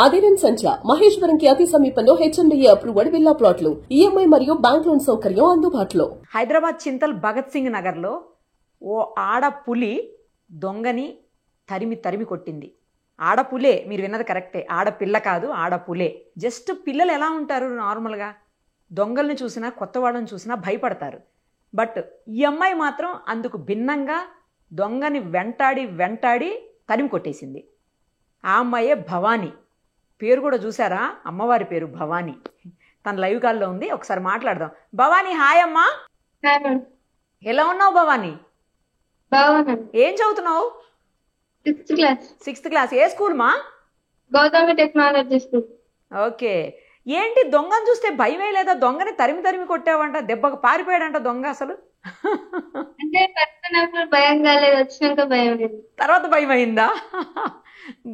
అదిరన్ సంచ మహేశ్వరం కి అతి సమీపంలో హెచ్ఎండిఏ అప్రూవ్డ్ విల్లా ప్లాట్లు ఈఎంఐ మరియు బ్యాంక్ లోన్ సౌకర్యం అందుబాటులో. హైదరాబాద్ చింతల్ భగత్ సింగ్ నగర్లో ఓ ఆడపులి దొంగని తరిమి కొట్టింది. ఆడపులే, మీరు విన్నది కరెక్టే, ఆడపిల్ల కాదు, ఆడపులే. జస్ట్ పిల్లలు ఎలా ఉంటారు నార్మల్గా, దొంగల్ని చూసినా కొత్త వాళ్ళని చూసినా భయపడతారు. బట్ ఈ అమ్మాయి మాత్రం అందుకు భిన్నంగా దొంగని వెంటాడి తరిమి కొట్టేసింది. ఆ అమ్మాయే భవానీ. పేరు కూడా చూసారా, అమ్మవారి పేరు భవానీ. తన లైవ్ కాల్లో ఉంది, ఒకసారి మాట్లాడదాం. భవానీ హాయ్ అమ్మా. ఎలా ఉన్నావు భవానీ? ఏం చదువుతున్నావు? Sixth class. ఏ స్కూల్ మా? Gautami technology school. ఓకే. ఏంటి దొంగను చూస్తే భయమే లేదా? దొంగని తరిమి కొట్టావంట, దెబ్బకు పారిపోయాడంట దొంగ. అసలు అంటే భయం కాలేదు, వచ్చినాక భయం లేదు. తర్వాత భయం అయిందా?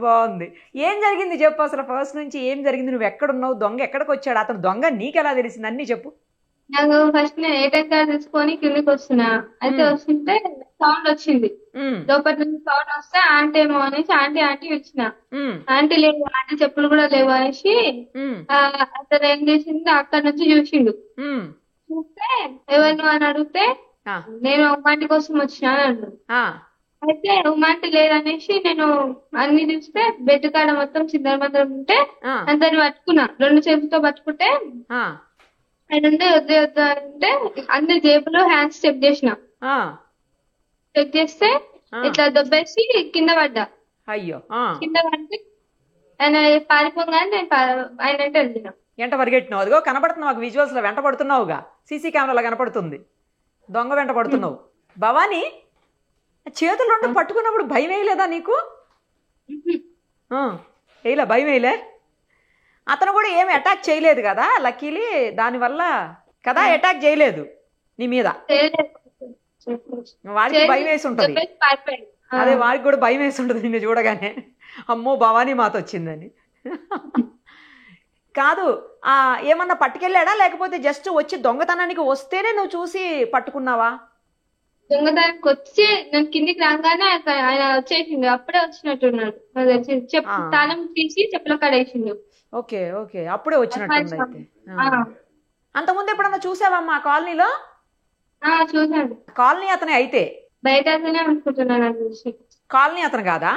బాగుంది. ఏం జరిగింది చెప్పు అసలు, ఫస్ట్ నుంచి ఏం జరిగింది? నువ్వు ఎక్కడున్నావు, దొంగ ఎక్కడికి వచ్చాడు, అతను దొంగ నీకెలా తెలిసింది, అన్నీ చెప్పు. నాకు ఫస్ట్ నేను ఏటీఎం కార్డు తీసుకొని కిందికి వస్తున్నా, అయితే వస్తుంటే సౌండ్ వచ్చింది. లోపల నుంచి సౌండ్ వస్తే ఆంటీ ఏమో అనేసి ఆంటీ ఇచ్చిన. ఆంటీ లేవు, ఆంటీ చెప్పులు కూడా లేవు అనేసి అతను ఏం చేసింది, అక్కడ నుంచి చూసిండు. చూస్తే ఎవరు అని అడిగితే నేను ఉమ్మాంటి కోసం వచ్చినా అన్నాడు. అయితే ఉమ్మాంటి లేదనేసి నేను అన్ని చూస్తే బెడ్ కాడ మొత్తం చిందరమందరం ఉంటే అందరిని పట్టుకున్నా, 2 చేతులతో పట్టుకుంటే ఆయన వద్దు అంటే అందరి జేబులో హ్యాండ్స్ చెక్ చేసిన. చెక్ చేస్తే ఇట్లా దొబ్బేసి కింద పడ్డా. అయ్యో. కింద పడితే ఆయన పారిపోగానే నేను ఆయన అంటే వెళ్ళిన. ఎంట పరిగెట్టినావు? అదిగో కనపడుతున్నావు, మాకు విజువల్స్ లో వెంట పడుతున్నావుగా, సీసీ కెమెరాలో కనపడుతుంది, దొంగ వెంట పడుతున్నావు. భవానీ, చేతులు 2 పట్టుకున్నప్పుడు భయం వేయలేదా నీకు? వేయలే, భయం వేయలే. అతను కూడా ఏమి అటాక్ చేయలేదు కదా, లక్కీలీ దానివల్ల కదా, అటాక్ చేయలేదు నీ మీద. వాడికి భయం వేసి ఉంటుంది. అదే, వాడికి కూడా భయం వేసి ఉంటుంది నిన్ను చూడగానే, అమ్మో భవానీ మాత వచ్చిందని. కాదు, ఏమన్నా పట్టుకెళ్ళాడా, లేకపోతే జస్ట్ వచ్చి దొంగతనానికి వస్తేనే నువ్వు చూసి పట్టుకున్నావా? దొంగతనానికి వచ్చి నేను కిందికి రాగానే ఆయన వచ్చేసిండు, అప్పుడే వచ్చినట్టున్నాడు. తాళం తీసి చెప్పుల కాడేసిండు. ఓకే, అప్పుడే వచ్చినట్టుంది. అయితే అంతకుముందు ఎప్పుడన్నా చూసావమ్మా కాలనీలో? చూసాను. కాలనీ అతనే అయితే? బయట అనుకుంటున్నాను. కాలనీ అతను కాదా?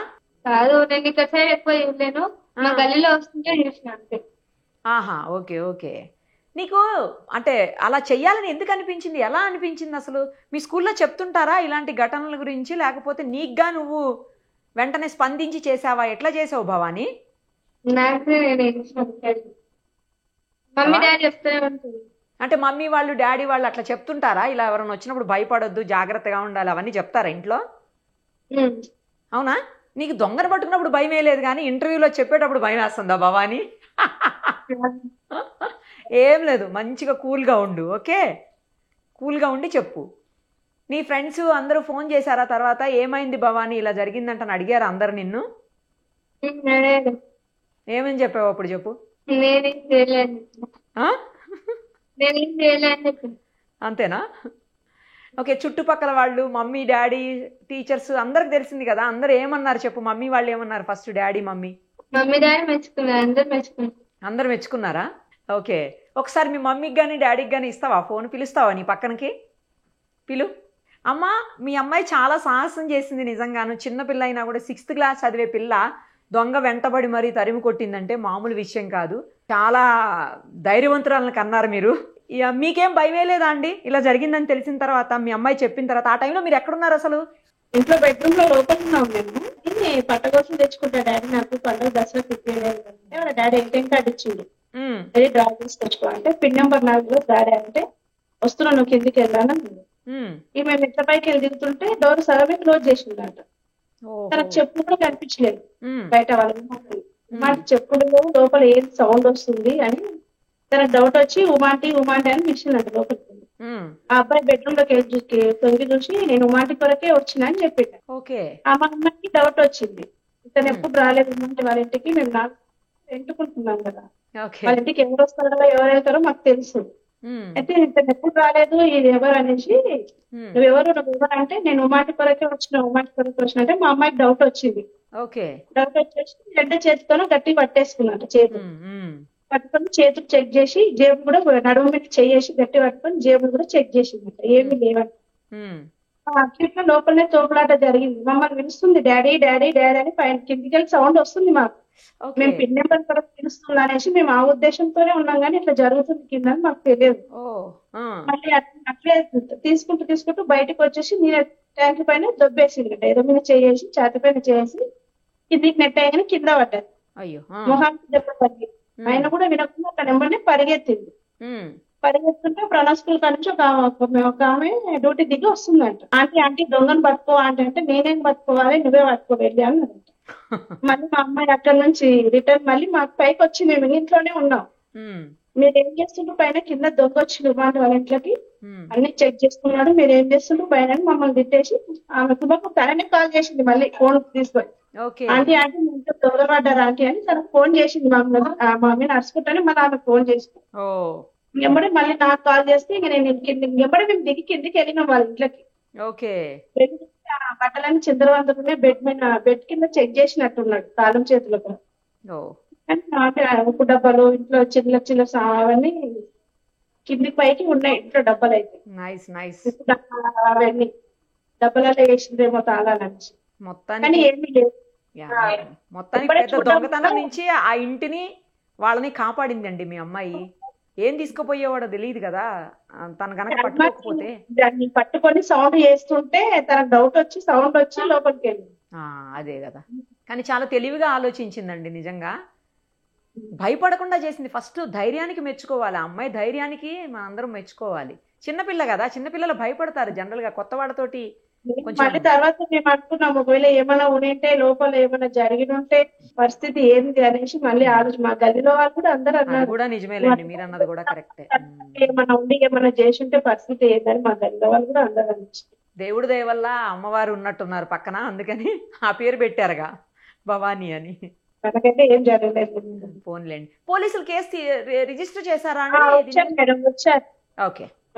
కాదు, నేను ఇక్కడ సైడ్ ఎక్కువ చూడలేను, మా గల్లీలో వస్తుంటే చూసిన అంతే. ఆహా, ఓకే. నీకు అంటే అలా చెయ్యాలని ఎందుకు అనిపించింది, ఎలా అనిపించింది అసలు? మీ స్కూల్లో చెప్తుంటారా ఇలాంటి ఘటనల గురించి, లేకపోతే నీకుగా నువ్వు వెంటనే స్పందించి చేసావా? ఎట్లా చేసావు భవానీ? మమ్మీ డాడీ చెప్తూనే ఉంటుంది. అంటే మమ్మీ వాళ్ళు డాడీ వాళ్ళు అట్లా చెప్తుంటారా, ఇలా ఎవరైనా వచ్చినప్పుడు భయపడొద్దు, జాగ్రత్తగా ఉండాలి, అవన్నీ చెప్తారా ఇంట్లో? అవునా? నీకు దొంగను పట్టుకున్నప్పుడు భయం వేయలేదు, కానీ ఇంటర్వ్యూలో చెప్పేటప్పుడు భయం వేస్తుందా భవానీ? ఏం లేదు, మంచిగా కూల్గా ఉండు. ఓకే, కూల్గా ఉండి చెప్పు. నీ ఫ్రెండ్స్ అందరూ ఫోన్ చేశారా తర్వాత, ఏమైంది భవానీ ఇలా జరిగిందంటని అడిగారా అందరు నిన్ను? ఏమని చెప్పావు అప్పుడు చెప్పు. అంతేనా? ఓకే. చుట్టుపక్కల వాళ్ళు, మమ్మీ డాడీ టీచర్స్ అందరికి తెలిసింది కదా, అందరు ఏమన్నారు చెప్పు. మమ్మీ వాళ్ళు ఏమన్నారు ఫస్ట్? డాడీ మమ్మీ అందరు మెచ్చుకున్నారా? ఓకే. ఒకసారి మీ మమ్మీకి కానీ డాడీకి కానీ ఇస్తావా ఫోన్, పిలుస్తావా నీ పక్కనకి? పిలు. అమ్మా, మీ అమ్మాయి చాలా సాహసం చేసింది నిజంగాను. చిన్నపిల్ల అయినా కూడా 6th క్లాస్ చదివే పిల్ల దొంగ వెంటబడి మరీ తరిమి కొట్టిందంటే మామూలు విషయం కాదు. చాలా ధైర్యవంతురాలను కన్నారు మీరు. మీకేం భయమే లేదా అండి ఇలా జరిగిందని తెలిసిన తర్వాత, మీ అమ్మాయి చెప్పిన తర్వాత? ఆ టైంలో మీరు ఎక్కడున్నారు అసలు? ఇంట్లో బెడ్రూమ్ లో లోపల ఉన్నాం మేము. పట్ట కోసం తెచ్చుకుంటా డాడీ, నాకు పండుగ దసరా తిప్పేదంటే వాళ్ళ డాడీ ఏటీఎం కార్డు ఇచ్చిండు, అది డ్రా చేసి తెచ్చుకో అంటే పిన్ నెంబర్ 4 డాడీ అంటే వస్తున్నా నువ్వు కిందికి వెళ్ళాను. ఇక మేము ఇంత పైకి వెళ్ళి దిగుతుంటే డోర్ సగమే క్లోజ్ చేసిందంట. తనకు చెప్పులు కూడా కనిపించలేదు బయట వాళ్ళకి. చెప్పులు లోపల ఏం సౌండ్ వస్తుంది అని తనకు డౌట్ వచ్చి ఉమాంటి అని పిలిచిందంట లోపలికి. ఆ అబ్బాయి బెడ్రూమ్ లోకి వెళ్ళి తొంగి చూసి నేను ఉమాంటి కొరకే వచ్చినా అని చెప్పిండు. ఆ మా అమ్మాయికి డౌట్ వచ్చింది, ఇతను ఎప్పుడు రాలేదు ఉమాంటి వాళ్ళ ఇంటికి, మేము నాకు ఎంటుకుంటున్నాం కదా, వాళ్ళ ఇంటికి ఎవరు వస్తారో ఎవరు వెళ్తారో మాకు తెలుసు. అయితే ఇతను ఎప్పుడు రాలేదు, ఇది ఎవరు అనేసి నువ్వు ఎవరు అంటే నేను ఉమాంటి కొరకే వచ్చిన అంటే మా అమ్మాయికి డౌట్ వచ్చింది. ఓకే. డౌట్ వచ్చేసి రెండో చేతితోనూ గట్టి పట్టేసుకున్నట్టు చేతులు. పట్టుకొని చేతులు చెక్ చేసి జేబు కూడా నడుము మీద చేసి గట్టి పట్టుకొని జేబులు కూడా చెక్ చేసింది, ఏమీ లేవంట. అట్లా లోపలనే తోపులాట జరిగింది. మమ్మల్ని పిలుస్తుంది డాడీ డాడీ డాడీ అని, పైన కిందికి వెళ్ళి సౌండ్ వస్తుంది మాకు. మేము పిన్ నెంబర్ కొరకు పిలుస్తుంది అనేసి మేము ఆ ఉద్దేశంతోనే ఉన్నాం, కానీ ఇట్లా జరుగుతుంది కింద అని మాకు తెలియదు. మళ్ళీ అట్లే తీసుకుంటూ బయటకు వచ్చేసి నీళ్ళ ట్యాంక్ పైన దొబ్బేసింది, ఏదో మీద చేసి ఛాతి పైన చేసి కిందికి నెట్టేయగానే కింద పడ్డది. మొహానికి దెబ్బ తగ్గింది. ఆయన కూడా వినకుండా ఒక నెంబర్ని పరిగెత్తింది. పరిగెత్తుంటే ప్రణవ్ స్కూల్ నుంచి ఒక ఆమె డ్యూటీ దిగి వస్తుందంట. ఆంటీ దొంగను పట్టుకో అంటే నేనేం పట్టుకోవాలి, నువ్వే పట్టుకోవాలి అన్నదంట. మళ్ళీ మా అమ్మాయి అక్కడ నుంచి రిటర్న్ మళ్ళీ మాకు పైకి వచ్చి మేము ఇంట్లోనే ఉన్నాం. మీరు ఏం చేస్తుండ్రు పైన, కింద దొంగ వచ్చిండు వాళ్ళ ఇంట్లోకి, అన్ని చెక్ చేసుకున్నాడు, మీరు ఏం చేస్తుండ్రు పైన మమ్మల్ని తిట్టేసి ఆమె కుటుంబం తననే కాల్ చేసింది మళ్ళీ ఫోన్ తీసుకొని. ఆంటీ ఇంట్లో దొంగ పడ్డారు ఆంటీ అని తనకు ఫోన్ చేసింది. మమ్మీ నడుచుకుంటానే మళ్ళీ ఆమె ఫోన్ చేసింది. ఎంబడే మళ్ళీ నాకు కాల్ చేస్తే ఇక నేను ఎంబడే మేము దిగి కిందికి వెళ్ళినాం వాళ్ళ ఇంట్లోకి. బట్టలన్నీ చిందరవందరనే బెడ్ కింద చెక్ చేసినట్టున్నాడు తాళం చేతులకు. ఉప్పు డబ్బాలు ఇంట్లో చిల్ల అవన్నీ కింది పైకి ఉన్నాయి ఇంట్లో డబ్బాలు అయితే. అవన్నీ డబ్బాలలో వేసిందేమో తాళాలని. కానీ ఏమీ లేదు. మొత్తానికి దొంగతనం నుంచి ఆ ఇంటిని వాళ్ళని కాపాడిందండి మీ అమ్మాయి. ఏం తీసుకుపోయేవాడో తెలియదు కదా తను గనక పట్టుకోకపోతే. దాన్ని పట్టుకొని సౌండ్ చేస్తుంటే తనకు డౌట్ వచ్చి సౌండ్ వచ్చి లోపలికి వెళ్ళింది. అదే కదా. కానీ చాలా తెలివిగా ఆలోచించిందండి నిజంగా. భయపడకుండా చేసింది. ఫస్ట్ ధైర్యానికి మెచ్చుకోవాలి. ఆ అమ్మాయి ధైర్యానికి మన అందరం మెచ్చుకోవాలి. చిన్నపిల్ల కదా, చిన్నపిల్లలు భయపడతారు జనరల్ గా కొత్త వాడితోటి. మళ్ళీ తర్వాత మేము అనుకున్నాం ఒకవేళ ఏమైనా ఉంటే లోపల ఏమైనా జరిగి ఉంటే పరిస్థితి ఏంది అనేసి మళ్ళీ ఆలోచన. మా గల్లీలో వాళ్ళు కూడా అందరూ అన్నారు. కూడా నిజమేలేండి, మీరు అన్నది కూడా కరెక్టే. ఏమైనా ఉండి ఏమైనా చేసి ఉంటే పరిస్థితి ఏందని మా గల్లీలో వాళ్ళు కూడా అందరూ అన్నారు. దేవుడి దయ వల్ల అమ్మవారు ఉన్నట్టున్నారు పక్కన, అందుకని ఆ పేరు పెట్టారుగా భవానీ అని. మనకైతే ఏం జరగలేదు. ఫోన్లేండి. పోలీసులు కేసు రిజిస్టర్ చేశారా?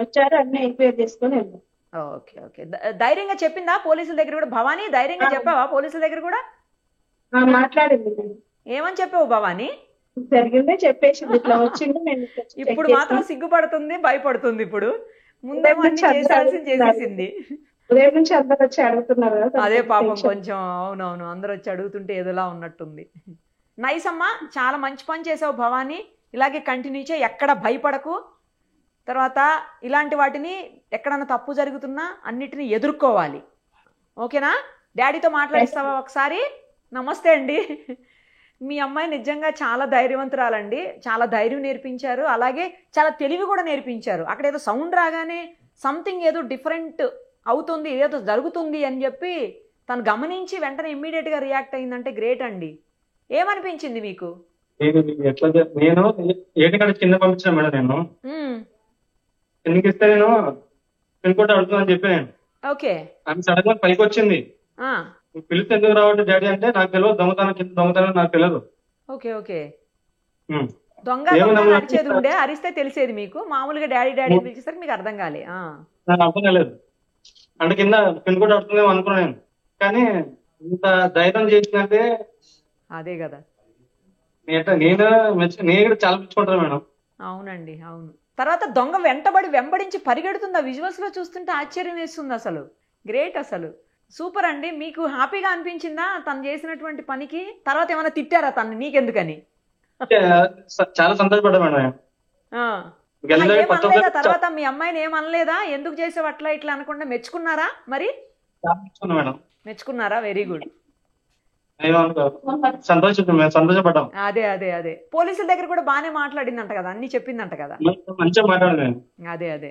వచ్చారు, అన్ని ఎంక్వైరీ చేసుకుని వెళ్ళాం. Okay okay. ధైర్యంగా చెప్పిందా పోలీసుల దగ్గర కూడా? భవానీ ధైర్యంగా చెప్పావా పోలీసుల దగ్గర కూడా? మాట్లాడింది. ఏమని చెప్పావు భవానీ? జరిగిందే చెప్పేసింది, ఇట్లా వచ్చింది. ఇప్పుడు మాత్రం సిగ్గుపడుతుంది, భయపడుతుంది. ఇప్పుడు ముందేమో చేసేసింది. ఉదయం నుంచి అందరు వచ్చి అడుగుతున్నారు. అదే పాపం కొంచెం. అవునవును, అందరు వచ్చి అడుగుతుంటే ఏదోలా ఉన్నట్టుంది. నైస్ అమ్మా, చాలా మంచి పని చేసావు భవానీ. ఇలాగే కంటిన్యూ చేయి, ఎక్కడ భయపడకు. తర్వాత ఇలాంటి వాటిని ఎక్కడన్నా తప్పు జరుగుతున్నా అన్నిటిని ఎదుర్కోవాలి. ఓకేనా? డాడీతో మాట్లాడిస్తావా ఒకసారి? నమస్తే అండి. మీ అమ్మాయి నిజంగా చాలా ధైర్యవంతురాలండి. చాలా ధైర్యం నేర్పించారు, అలాగే చాలా తెలివి కూడా నేర్పించారు. అక్కడ ఏదో సౌండ్ రాగానే సంథింగ్ ఏదో డిఫరెంట్ అవుతుంది, ఏదో జరుగుతుంది అని చెప్పి తను గమనించి వెంటనే ఇమ్మీడియట్గా రియాక్ట్ అయిందంటే గ్రేట్ అండి. ఏమనిపించింది మీకు? నేను ఏటికాడ కింద పంపించాను మేడం. నేను కిందకి ఇస్తే నేను పిన్ కోడ్ అడుగుతుందని చెప్పాను. ఓకే. ఆమె సడన్ గా పైకి వచ్చింది. పిలిస్తే ఎందుకు రావట్లేదు డాడీ అంటే నాకు తెలియదు, దొంగతనం నాకు తెలియదు. Okay okay. దొంగ అరిచేది ఉండే, అరిస్తే తెలిసేది మీకు. మామూలుగా డాడీ డాడీ పిలిచేసరికి మీకు అర్థం కాలే? నాకు అర్థం కాలేదు. అంటే కింద పిన్ కోడ్ అడుగుతుందేమో అనుకున్నాను. కానీ ఇంత ధైర్యం చేసిందంటే అదే కదా. నేను చాలా పిచ్చుకుంటాను మేడం. అవునండి, అవును. తర్వాత దొంగ వెంబడించి పరిగెడుతుంది. ఆ విజువల్స్ లో చూస్తుంటే ఆశ్చర్యం వేస్తుంది. అసలు గ్రేట్, అసలు సూపర్ అండి. మీకు హ్యాపీగా అనిపించిందా తను చేసినటువంటి పనికి? తర్వాత ఏమైనా తిట్టారా తను నీకెందుకని? చాలా సంతోషపడ్డా మేడం. తర్వాత మీ అమ్మాయిని ఏమనలేదా? ఎందుకు చేసావు అట్లా ఇట్లా అనకుండా మెచ్చుకున్నారా? మరి మెచ్చుకున్నారా? Very good. సంతోషపడ్డాం. అదే అదే అదే. పోలీసుల దగ్గర కూడా బానే మాట్లాడిందంట కదా, అన్ని చెప్పిందంట కదా. అదే అదే.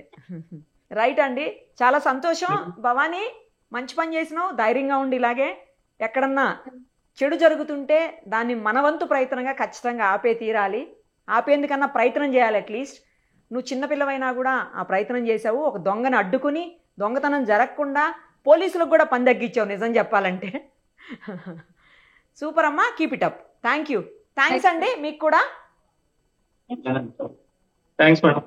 రైట్ అండి, చాలా సంతోషం. భవానీ మంచి పని చేసినావు. ధైర్యంగా ఉండి ఇలాగే ఎక్కడన్నా చెడు జరుగుతుంటే దాన్ని మనవంతు ప్రయత్నంగా ఖచ్చితంగా ఆపే తీరాలి. ఆపేందుకన్నా ప్రయత్నం చేయాలి. అట్లీస్ట్ నువ్వు చిన్నపిల్లవైనా కూడా ఆ ప్రయత్నం చేసావు. ఒక దొంగని అడ్డుకుని దొంగతనం జరగకుండా పోలీసులకు కూడా పని తగ్గించావు నిజం చెప్పాలంటే. సూపర్ అమ్మా, keep it up. Thank you. Thanks అండి మీకు కూడా. Thanks madam.